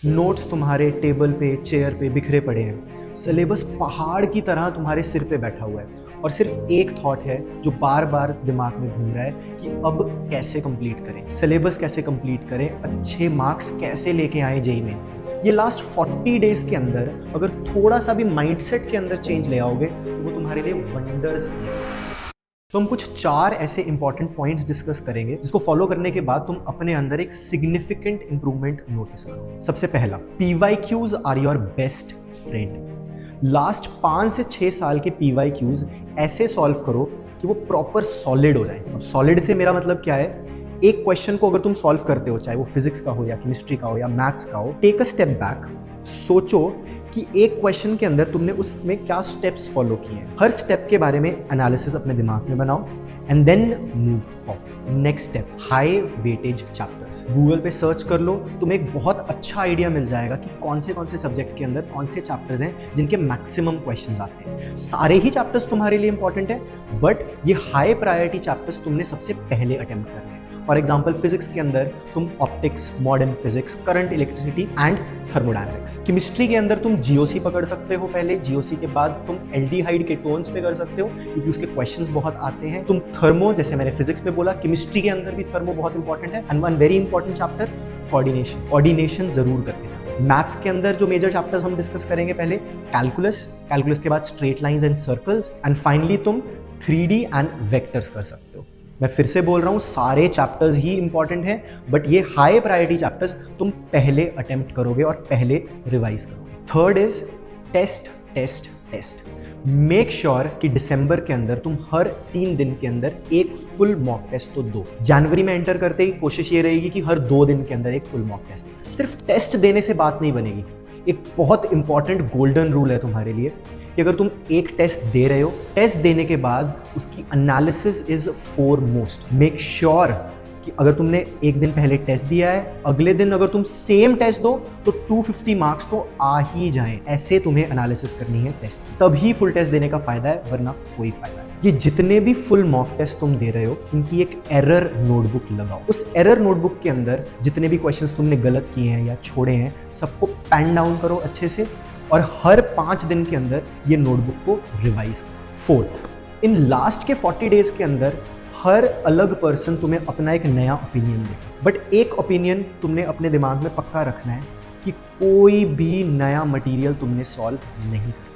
Notes तुम्हारे table पे, chair पे बिखरे पड़े हैं। सिलेबस पहाड़ की तरह तुम्हारे सिर पे बैठा हुआ है और सिर्फ एक थॉट है जो बार बार दिमाग में घूम रहा है कि अब कैसे कंप्लीट करें, सिलेबस कैसे कंप्लीट करें, अच्छे मार्क्स कैसे लेके आए जेईई मेंस में। ये लास्ट 40 डेज के अंदर अगर थोड़ा सा भी माइंडसेट के अंदर चेंज ले आओगे तो वो तुम्हारे लिए वंडर्स करेगा। तो हम कुछ 4 ऐसे इंपॉर्टेंट पॉइंट्स डिस्कस करेंगे जिसको फॉलो करने के बाद तुम अपने अंदर एक सिग्निफिकेंट इंप्रूवमेंट नोटिस करो। सबसे पहला, PYQs are your best friend. Last 5 से 6 साल के PYQs ऐसे सॉल्व करो कि वो प्रॉपर सॉलिड हो जाए। अब सॉलिड से मेरा मतलब क्या है, एक क्वेश्चन को अगर तुम सॉल्व करते हो, चाहे वो फिजिक्स का हो या केमिस्ट्री का हो या मैथ्स का हो, टेक अ स्टेप बैक, सोचो कि एक क्वेश्चन के अंदर तुमने उसमें क्या स्टेप्स फॉलो किए हैं। हर स्टेप के बारे में एनालिसिस अपने दिमाग में बनाओ and then move forward. Next step, high weightage chapters. Google पे सर्च कर लो, तुम्हें एक बहुत अच्छा आइडिया मिल जाएगा कि कौन से सब्जेक्ट के अंदर कौन से चैप्टर्स हैं जिनके मैक्सिमम क्वेश्चंस आते हैं। सारे ही चैप्टर्स तुम्हारे लिए इंपॉर्टेंट है, बट ये हाई प्रायोरिटी चैप्टर्स तुमने सबसे पहले अटेम्प्ट करने हैं। फॉर एग्जाम्पल, फिजिक्स के अंदर तुम optics, modern physics, current electricity and thermodynamics. Chemistry के अंदर तुम जीओसी पकड़ सकते हो पहले, जीओसी के बाद तुम एल्डिहाइड केटोन्स पे कर सकते हो क्योंकि उसके क्वेश्चंस बहुत आते हैं। तुम थर्मो, जैसे मैंने फिजिक्स में बोला, केमिस्ट्री के अंदर भी थर्मो बहुत इंपॉर्टेंट है। And one very important chapter, coordination जरूर करके जाओ। मैथ्स के अंदर जो मेजर चैप्टर्स हम डिस्कस करेंगे, पहले कैलकुलस के बाद straight lines and circles and finally तुम 3D एंड वेक्टर्स कर सकते हो। मैं फिर से बोल रहा हूँ, सारे चैप्टर्स ही इंपॉर्टेंट हैं, बट ये हाई प्रायोरिटी चैप्टर्स तुम पहले अटेम्प्ट करोगे और पहले रिवाइज करोगे। Third is test test test. Make sure कि दिसंबर के अंदर तुम हर 3 दिन के अंदर एक फुल मॉक टेस्ट तो दो। जनवरी में एंटर करते ही कोशिश ये रहेगी कि हर 2 दिन के अंदर एक फुल मॉक टेस्ट। सिर्फ टेस्ट देने से बात नहीं बनेगी। एक बहुत इंपॉर्टेंट गोल्डन रूल है तुम्हारे लिए कि अगर तुम एक टेस्ट दे रहे हो, टेस्ट देने के बाद उसकी analysis is foremost. Make sure कि अगर तुमने एक दिन पहले टेस्ट दिया है, अगले दिन अगर तुम सेम टेस्ट दो तो 250 मार्क्स तो आ ही जाएं। ऐसे तुम्हें एनालिसिस करनी है टेस्ट की, तभी फुल टेस्ट देने का फायदा है, वरना कोई फायदा नहीं। ये जितने भी फुल मॉक टेस्ट तुम दे रहे हो, इनकी एक एरर नोटबुक लगाओ। उस एरर नोटबुक के अंदर जितने भी क्वेश्चंस तुमने गलत किए हैं या छोड़े हैं, सबको पेन डाउन करो अच्छे से और हर 5 दिन के अंदर ये नोटबुक को रिवाइज करो। फोर्थ, इन लास्ट के 40 डेज के अंदर हर अलग पर्सन तुम्हें अपना एक नया ओपिनियन देगा, बट एक ओपिनियन तुमने अपने दिमाग में पक्का रखना है कि कोई भी नया मटेरियल तुमने सॉल्व नहीं करना।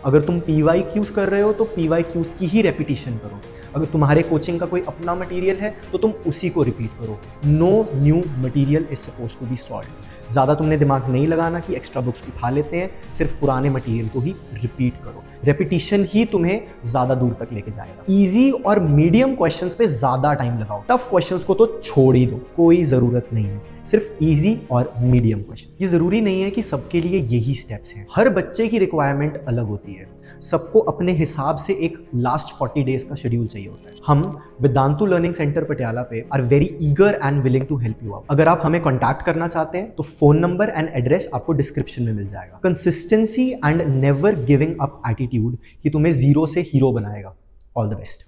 अगर तुम PYQs कर रहे हो तो PYQs की ही रेपिटिशन करो। अगर तुम्हारे कोचिंग का कोई अपना मटेरियल है तो तुम उसी को रिपीट करो। No new material is suppose to be solved. ज़्यादा तुमने दिमाग नहीं लगाना कि एक्स्ट्रा बुक्स उठा लेते हैं, सिर्फ पुराने मटेरियल को ही रिपीट करो। रेपिटिशन ही तुम्हें ज़्यादा दूर तक लेके जाएगा। इजी और मीडियम क्वेश्चंस पे ज़्यादा टाइम लगाओ, टफ क्वेश्चंस को तो छोड़ ही दो, कोई ज़रूरत नहीं है। सिर्फ इजी और मीडियम क्वेश्चन। ये ज़रूरी नहीं है कि सबके लिए यही स्टेप्स हैं। हर बच्चे की रिक्वायरमेंट अलग होती है, सबको अपने हिसाब से एक लास्ट 40 डेज का शेड्यूल चाहिए होता है। हम वेदांतु लर्निंग सेंटर पटियाला पे are very eager and willing to help you out. अगर आप हमें कॉन्टैक्ट करना चाहते हैं तो फोन नंबर एंड एड्रेस आपको डिस्क्रिप्शन में मिल जाएगा। Consistency and never giving up attitude ही तुम्हें 0 से हीरो बनाएगा। All the best.